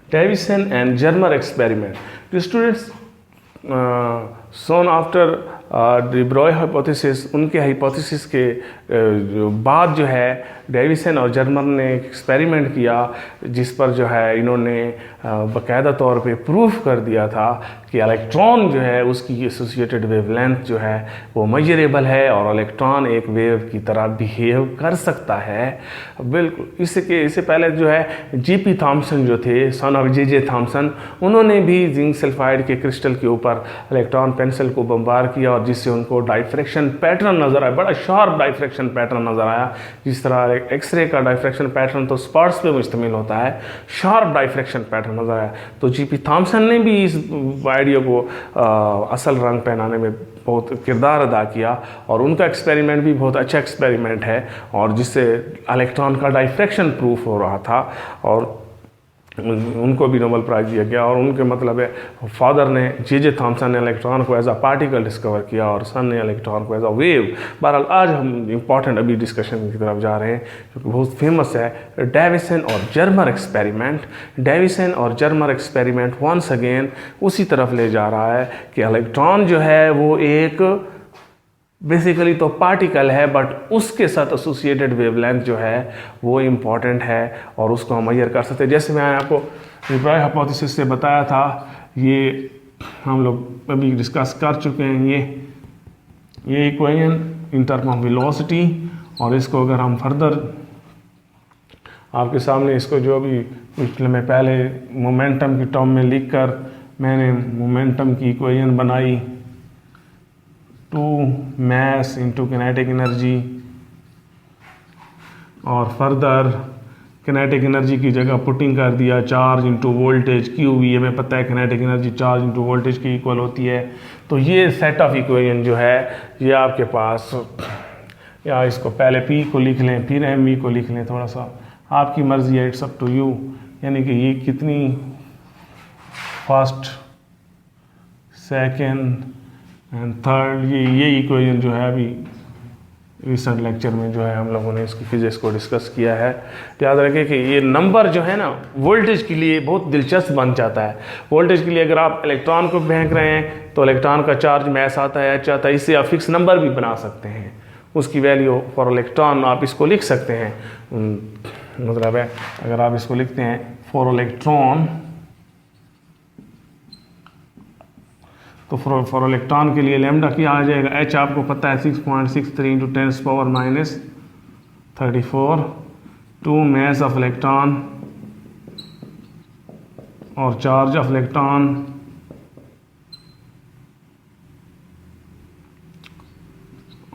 Davison and Germer experiment. The students soon after D Broglie hypothesis, उनके hypothesis के बाद जो है डेविसन और जर्मर ने एक एक्सपेरिमेंट किया जिस पर जो है इन्होंने बाकायदा तौर पे प्रूफ कर दिया था कि इलेक्ट्रॉन जो है उसकी एसोसिएटेड वेवलेंथ जो है वो मेजरेबल है और इलेक्ट्रॉन एक वेव की तरह बिहेव कर सकता है। बिल्कुल इससे पहले जो है जीपी थॉम्सन जो थे, सन ऑफ जे थॉम्सन, उन्होंने भी जिंक सल्फाइड के क्रिस्टल के ऊपर इलेक्ट्रॉन पेंसिल को बम्बार किया और जिससे उनको डाइफ्रैक्शन पैटर्न नज़र आया, बड़ा शार्प डाइफ्रैक्शन पैटर्न नज़र आया। जिस तरह एक्सरे का डाइफ्रैक्शन पैटर्न तो स्पॉट्स पे मुश्तमिल होता है, शार्प डाइफ्रैक्शन पैटर्न नज़र आया। तो जीपी थॉम्सन ने भी इस आइडिया को असल रंग पहनाने में बहुत किरदार अदा किया और उनका एक्सपेरिमेंट भी बहुत अच्छा एक्सपेरिमेंट है और जिससे इलेक्ट्रॉन का डाइफ्रैक्शन प्रूफ हो रहा था और उनको भी नोबेल प्राइज़ दिया गया। और उनके मतलब है फादर ने जे थॉम्सन ने इलेक्ट्रॉन को एज अ पार्टिकल डिस्कवर किया और सन ने इलेक्ट्रॉन को एज अ वेव। बहरहाल आज हम इम्पॉर्टेंट अभी डिस्कशन की तरफ जा रहे हैं क्योंकि बहुत फेमस है डेविसन और जर्मर एक्सपेरिमेंट। डेविसन और जर्मर एक्सपेरिमेंट वंस अगेन उसी तरफ ले जा रहा है कि इलेक्ट्रॉन जो है वो एक बेसिकली तो पार्टिकल है बट उसके साथ एसोसिएटेड वेवलेंथ जो है वो इम्पॉर्टेंट है और उसको हम मेजर कर सकते हैं। जैसे मैं आपको डी ब्रॉय हाइपोथेसिस से बताया था, ये हम लोग अभी डिस्कस कर चुके हैं। ये equation in term of velocity और इसको अगर हम फर्दर आपके सामने इसको जो अभी मैं पहले मोमेंटम की टर्म में लिखकर मैंने मोमेंटम की इक्वेशन बनाई, two mass into kinetic energy और फर्दर किनेटिक एनर्जी की जगह पुटिंग कर दिया charge into voltage Q V. हमें पता है kinetic energy charge into voltage की इक्वल होती है। तो ये सेट ऑफ इक्वेशन जो है ये आपके पास, या इसको पहले पी को लिख लें फिर एम वी को लिख लें, थोड़ा सा आपकी मर्जी है, इट्स अप टू यू। यानी कि ये कितनी फर्स्ट सेकेंड एंड थर्ड, ये इक्वेशन जो है अभी रिसेंट लेक्चर में जो है हम लोगों ने इसकी फिजिक्स को डिस्कस किया है। याद रखें कि ये नंबर जो है ना वोल्टेज के लिए बहुत दिलचस्प बन जाता है। वोल्टेज के लिए अगर आप इलेक्ट्रॉन को फेंक रहे हैं तो इलेक्ट्रॉन का चार्ज मैस आता है, एच आता है, इससे आप फिक्स नंबर भी बना सकते हैं। उसकी वैल्यू फॉर इलेक्ट्रॉन आप इसको लिख सकते हैं। मतलब है अगर आप इसको लिखते हैं फॉर इलेक्ट्रॉन, तो फॉर इलेक्ट्रॉन के लिए लैम्डा क्या आ जाएगा, एच आपको पता है 6.63 into 10⁻⁻34 two mass of electron और चार्ज ऑफ इलेक्ट्रॉन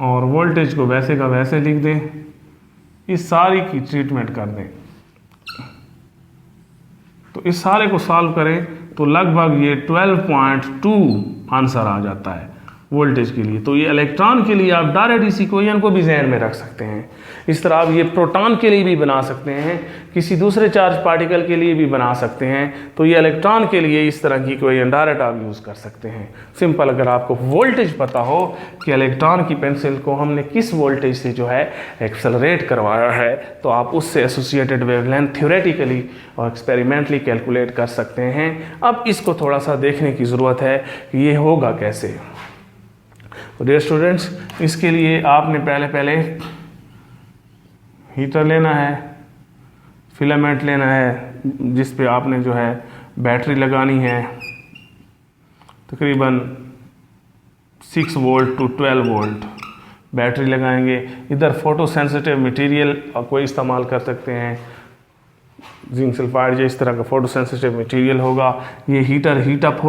और वोल्टेज को वैसे का वैसे लिख दें, इस सारी की ट्रीटमेंट कर दें। तो इस सारे को सॉल्व करें तो लगभग ये 12.2 आंसर आ जाता है वोल्टेज के लिए। तो ये इलेक्ट्रॉन के लिए आप डायरेक्ट इस इक्वेशन को भी जहन में रख सकते हैं। इस तरह आप ये प्रोटॉन के लिए भी बना सकते हैं, किसी दूसरे चार्ज पार्टिकल के लिए भी बना सकते हैं। तो ये इलेक्ट्रॉन के लिए इस तरह की इक्वेशन डायरेक्ट आप यूज़ कर सकते हैं। सिंपल, अगर आपको वोल्टेज पता हो कि इलेक्ट्रॉन की पेंसिल को हमने किस वोल्टेज से जो है एक्सेलरेट करवाया है तो आप उससे एसोसिएटेड वेवलेंथ थ्योरेटिकली और एक्सपेरिमेंटली कैलकुलेट कर सकते हैं। अब इसको थोड़ा सा देखने की ज़रूरत है कि ये होगा कैसे। तो डियर स्टूडेंट्स, इसके लिए आपने पहले हीटर लेना है, फिलामेंट लेना है जिस पे आपने जो है बैटरी लगानी है तकरीबन 6 वोल्ट टू 12 वोल्ट बैटरी लगाएंगे। इधर फोटो सेंसिटिव मटेरियल कोई इस्तेमाल कर सकते हैं, जिंक सल्फाइड जो इस तरह का फोटो सेंसिटिव मटेरियल होगा। ये हीटर हीट अप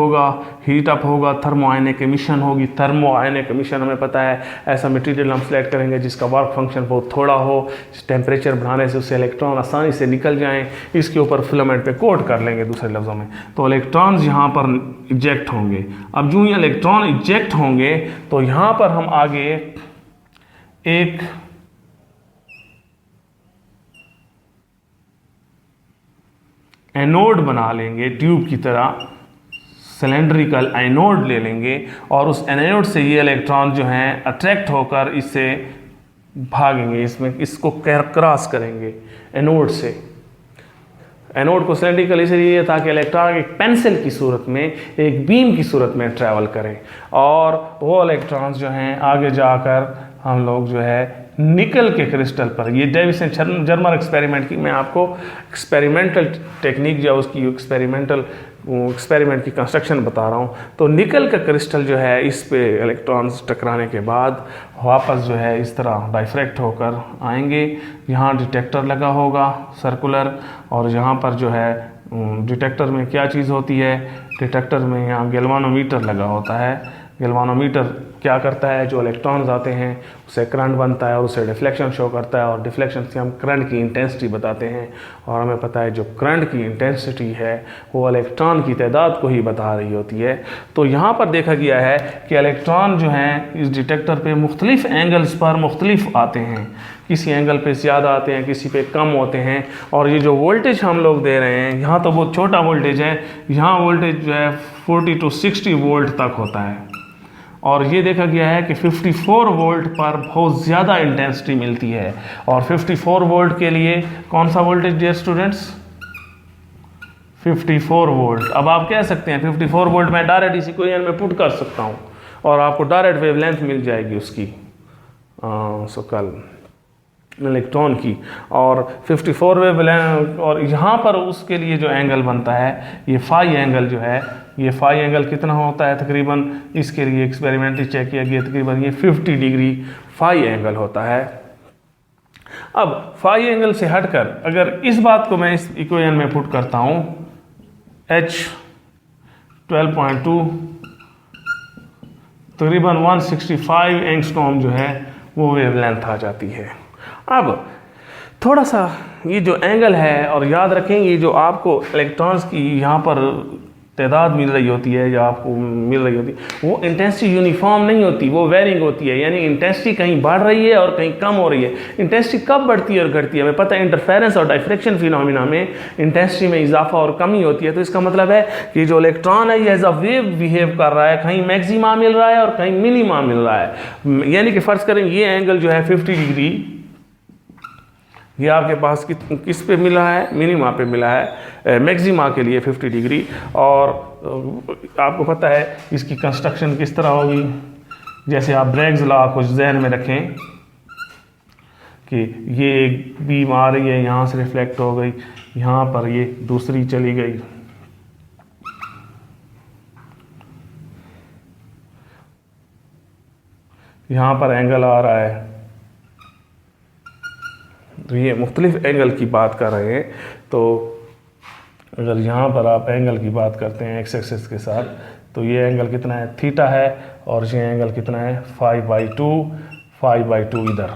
होगा, थर्मो आयनिक एमिशन होगी। थर्मो आयनिक एमिशन हमें पता है, ऐसा मटेरियल हम सेलेक्ट करेंगे जिसका वर्क फंक्शन बहुत थोड़ा हो, टेम्परेचर बढ़ाने से उससे इलेक्ट्रॉन आसानी से निकल जाएं। इसके ऊपर फिलामेंट पे कोट कर लेंगे दूसरे लफ्ज़ों में, तो इलेक्ट्रॉन्स यहाँ पर इजेक्ट होंगे। अब जो ये इलेक्ट्रॉन इजेक्ट होंगे तो यहाँ पर हम आगे एक एनोड बना लेंगे, ट्यूब की तरह सिलेंड्रिकल एनोड ले लेंगे और उस एनोड से ये इलेक्ट्रॉन जो हैं अट्रैक्ट होकर इससे भागेंगे, इसमें इसको क्रॉस करेंगे एनोड से। एनोड को सिलेंड्रिकल इसलिए ताकि इलेक्ट्रॉन एक पेंसिल की सूरत में, एक बीम की सूरत में ट्रैवल करें, और वो इलेक्ट्रॉन्स जो हैं आगे जाकर हम लोग जो है निकल के क्रिस्टल पर, ये डेविसन जर्मर एक्सपेरिमेंट की मैं आपको एक्सपेरिमेंटल टेक्निक जो उसकी एक्सपेरिमेंट की कंस्ट्रक्शन बता रहा हूँ। तो निकल का क्रिस्टल जो है इस पे इलेक्ट्रॉन्स टकराने के बाद वापस जो है इस तरह डाइफ्रैक्ट होकर आएंगे। यहाँ डिटेक्टर लगा होगा सर्कुलर, और यहाँ पर जो है डिटेक्टर में क्या चीज़ होती है, डिटेक्टर में यहाँ गैल्वानोमीटर लगा होता है। गैल्वानोमीटर क्या करता है, जो इलेक्ट्रॉन्स आते हैं उसे करंट बनता है और उसे डिफ्लेक्शन शो करता है, और डिफ्लेक्शन से हम करंट की इंटेंसिटी बताते हैं, और हमें पता है जो करंट की इंटेंसिटी है वो इलेक्ट्रॉन की तादाद को ही बता रही होती है। तो यहाँ पर देखा गया है कि इलेक्ट्रॉन जो हैं इस डिटेक्टर पे मुख्तलिफ एंगल्स पर मुख्तलिफ आते हैं, किसी एंगल पे ज़्यादा आते हैं, किसी पे कम होते हैं, और ये जो वोल्टेज हम लोग दे रहे हैं यहाँ तो बहुत छोटा वोल्टेज है, यहाँ वोल्टेज जो है 40 to 60 वोल्ट तक होता है, और ये देखा गया है कि 54 वोल्ट पर बहुत ज़्यादा इंटेंसिटी मिलती है। और 54 वोल्ट के लिए कौन सा वोल्टेज डियर स्टूडेंट्स, 54 वोल्ट। अब आप कह सकते हैं 54 वोल्ट मैं डायरेक्ट इसी इक्वेशन में पुट कर सकता हूँ और आपको डायरेक्ट वेवलेंथ मिल जाएगी उसकी कल इलेक्ट्रॉन की, और 54 वेवलेंथ, और यहाँ पर उसके लिए जो एंगल बनता है ये फाई एंगल जो है, ये फाई एंगल कितना होता है तकरीबन, इसके लिए एक्सपेरिमेंटली चेक किया गया तकरीबन ये 50 डिग्री फाई एंगल होता है। अब फाई एंगल से हटकर अगर इस बात को मैं इस इक्वेशन में पुट करता हूँ, H 12.2 तकरीबन 165 एंगस्ट्रॉम जो है वो वेवलेंथ आ जाती है। अब थोड़ा सा ये जो एंगल है, और याद रखें ये जो आपको इलेक्ट्रॉन्स की यहाँ पर तादाद मिल रही होती है या आपको मिल रही होती है वो इंटेंसिटी यूनिफॉर्म नहीं होती, वो वेरिंग होती है, यानी इंटेंसिटी कहीं बढ़ रही है और कहीं कम हो रही है। इंटेंसिटी कब बढ़ती है और घटती है हमें पता है, इंटरफेरेंस और डाइफ्रैक्शन फिनोमिना में इंटेंसिटी में इजाफा और कमी होती है। तो इसका मतलब है कि जो इलेक्ट्रॉन है ये एज अ वेव बिहेव कर रहा है, कहीं मैक्सिमा मिल रहा है और कहीं मिनिमा मिल रहा है। यानी कि फ़र्ज़ करें ये एंगल जो है 50 डिग्री ये आपके पास किस पे मिला है, मिनिमा पे मिला है, मैक्सिमा के लिए 50 डिग्री। और आपको पता है इसकी कंस्ट्रक्शन किस तरह होगी, जैसे आप ब्रैग्स लॉ को जहन में रखें कि ये एक बीम आ रही है, यहाँ से रिफ्लेक्ट हो गई, यहाँ पर ये दूसरी चली गई, यहाँ पर एंगल आ रहा है, तो ये मुख्तलिफ एंगल की बात कर रहे हैं। तो अगर यहाँ पर आप एंगल की बात करते हैं एक्स एक्सिस के साथ, तो ये एंगल कितना है, थीटा है, और ये एंगल कितना है 5/2 इधर।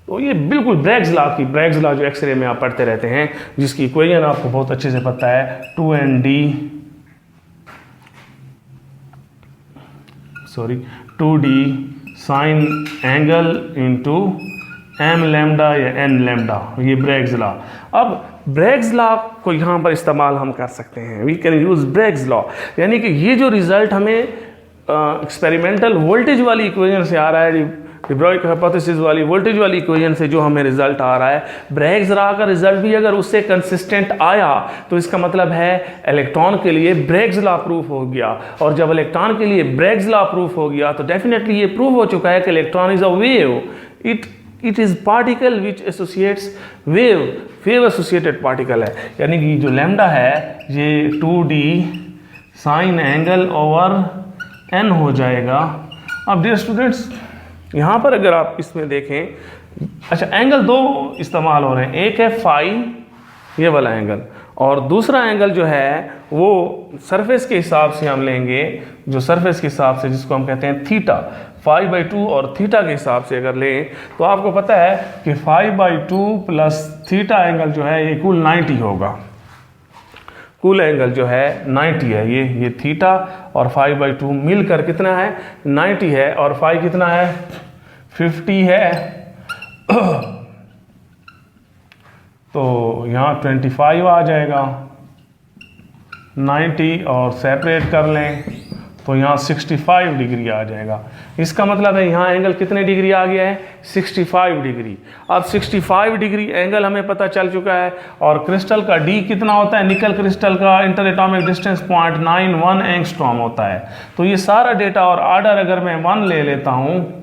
तो ये बिल्कुल ब्रैग्स लॉ जो एक्सरे में आप पढ़ते रहते हैं, जिसकी इक्वेशन आपको बहुत अच्छे से पता है, 2d sine angle into m lambda या n लैम्डा, ये ब्रैग्स लॉ। अब ब्रैग्स लॉ को यहाँ पर इस्तेमाल हम कर सकते हैं, we can use Bragg's law, यानी कि ये जो रिज़ल्ट हमें एक्सपेरिमेंटल वोल्टेज वाली इक्वेशन से आ रहा है, डी ब्रॉय हाइपोथेसिस वाली वोल्टेज वाली इक्वेशन से जो हमें रिजल्ट आ रहा है, ब्रैग्स लॉ का रिजल्ट भी अगर उससे कंसिस्टेंट आया तो इसका मतलब है इलेक्ट्रॉन के लिए ब्रैग्स लॉ प्रूफ हो गया। और जब इलेक्ट्रॉन के लिए ब्रैग्स लॉ प्रूफ हो गया तो डेफिनेटली ये प्रूफ हो चुका है कि electron is a wave, it is particle which associates wave associated particle है। यानी कि जो लैम्डा है ये 2d sine angle over n हो जाएगा। अब डियर स्टूडेंट्स यहाँ पर अगर आप इसमें देखें, अच्छा एंगल दो इस्तेमाल हो रहे हैं, एक है फाई ये वाला एंगल, और दूसरा एंगल जो है वो सरफेस के हिसाब से हम लेंगे, जो सरफेस के हिसाब से जिसको हम कहते हैं थीटा, 5/2 और थीटा के हिसाब से अगर लें तो आपको पता है कि 5/2 प्लस थीटा एंगल जो है ये कुल 90 होगा। कुल एंगल जो है 90 है, ये थीटा और 5/2 मिलकर कितना है 90 है, और फाई कितना है 50 है। तो यहाँ 25 आ जाएगा, 90 और सेपरेट कर लें तो यहाँ 65 डिग्री आ जाएगा। इसका मतलब है यहाँ एंगल कितने डिग्री आ गया है, 65 डिग्री। अब 65 डिग्री एंगल हमें पता चल चुका है। और क्रिस्टल का डी कितना होता है, निकल क्रिस्टल का इंटर एटॉमिक डिस्टेंस 0.91 एंगस्ट्रॉम होता है। तो ये सारा डेटा और आर्डर अगर मैं 1 ले लेता हूँ,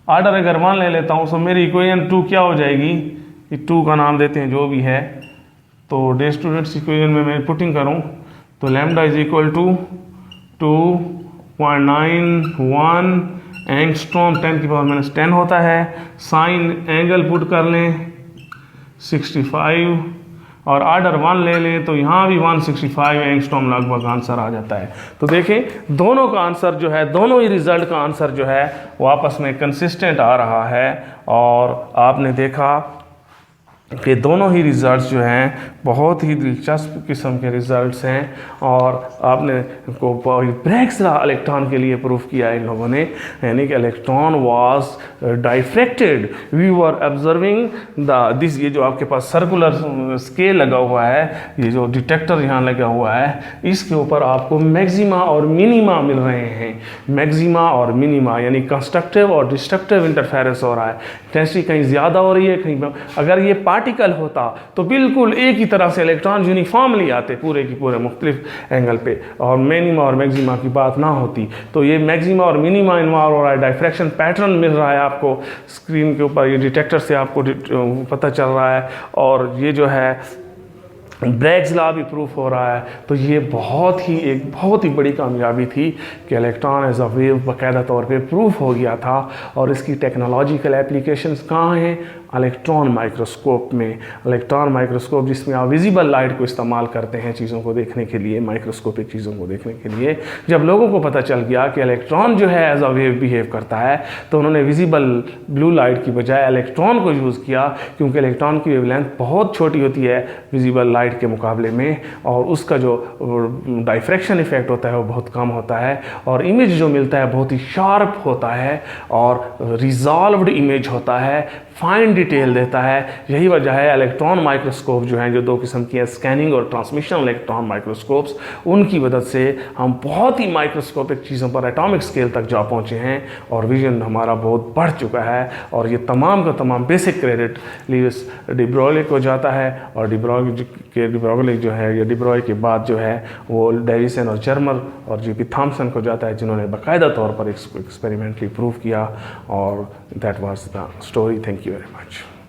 आर्डर अगर 1 ले लेता हूँ तो मेरी इक्वेशन 2 क्या हो जाएगी, 2 का नाम देते हैं जो भी है। तो डे स्टूडेंट्स इक्वेशन में मैं पुटिंग करूँ तो lambda is equal to 2.91 angstrom 10⁻⁻10 होता है। साइन एंगल पुट कर लें 65 और आर्डर 1 ले लें तो यहाँ भी 165 एंगस्ट्रॉम लगभग आंसर आ जाता है। तो देखें दोनों का आंसर जो है, दोनों ही रिजल्ट का आंसर जो है वो आपस में कंसिस्टेंट आ रहा है। और आपने देखा कि दोनों ही रिज़ल्ट्स जो हैं बहुत ही दिलचस्प किस्म के रिज़ल्ट्स हैं। और आपने को ब्रैग्स लॉ इलेक्ट्रॉन के लिए प्रूफ किया इन लोगों ने, यानी कि electron was diffracted, we were observing this. ये जो आपके पास सर्कुलर स्केल लगा हुआ है, ये जो डिटेक्टर यहाँ लगा हुआ है, इसके ऊपर आपको मैक्सिमा और मिनिमा मिल रहे हैं। मैक्सिमा और मिनिमा यानी कंस्ट्रक्टिव और डिस्ट्रक्टिव इंटरफेरेंस हो रहा है। इंटेंसिटी कहीं ज़्यादा हो रही है, कहीं अगर ये पार्टिकल होता तो बिल्कुल एक ही तरह से इलेक्ट्रॉन यूनिफॉर्मली आते पूरे की पूरे मुख्तलिफ एंगल पे, और मिनिमा और मैक्सिमा की बात ना होती। तो ये मैक्सिमा और मिनिमा इन्वॉल्व हो रहा है, डायफ्रैक्शन पैटर्न मिल रहा है आपको स्क्रीन के ऊपर, ये डिटेक्टर से आपको पता चल रहा है। और ये जो है ब्रैग्स लॉ भी प्रूफ हो रहा है। तो ये एक बहुत ही बड़ी कामयाबी थी कि इलेक्ट्रॉन एज अ वेव बाकायदा तौर पे प्रूफ हो गया था। और इसकी टेक्नोलॉजिकल एप्लीकेशंस कहाँ हैं, इलेक्ट्रॉन माइक्रोस्कोप में। इलेक्ट्रॉन माइक्रोस्कोप जिसमें आप विजिबल लाइट को इस्तेमाल करते हैं चीज़ों को देखने के लिए, माइक्रोस्कोपिक चीज़ों को देखने के लिए। जब लोगों को पता चल गया कि इलेक्ट्रॉन जो है एज अ वेव बिहेव करता है, तो उन्होंने विजिबल ब्लू लाइट की बजाय इलेक्ट्रॉन को यूज़ किया, क्योंकि इलेक्ट्रॉन की वेवलेंथ बहुत छोटी होती है विजिबल लाइट के मुकाबले में, और उसका जो डाइफ्रैक्शन इफेक्ट होता है वो बहुत कम होता है, और इमेज जो मिलता है बहुत ही शार्प होता है और रिजॉल्व्ड इमेज होता है, फाइन डिटेल देता है। यही वजह है इलेक्ट्रॉन माइक्रोस्कोप जो हैं, जो 2 किस्म की है, स्कैनिंग और ट्रांसमिशन इलेक्ट्रॉन माइक्रोस्कोप्स, उनकी मदद से हम बहुत ही माइक्रोस्कोपिक चीज़ों पर एटॉमिक स्केल तक जा पहुँचे हैं और विजन हमारा बहुत बढ़ चुका है। और ये तमाम का तमाम basic credit Lewis de Broglie को जाता है। और डी ब्रोगली जो है, या डी ब्रोय के बाद जो है वो डेविसन और जर्मर और जीपी थॉम्सन को जाता है, जिन्होंने बाकायदा तौर पर इसको एक्सपेरिमेंटली प्रूव किया। और that was the story. Thank you very much.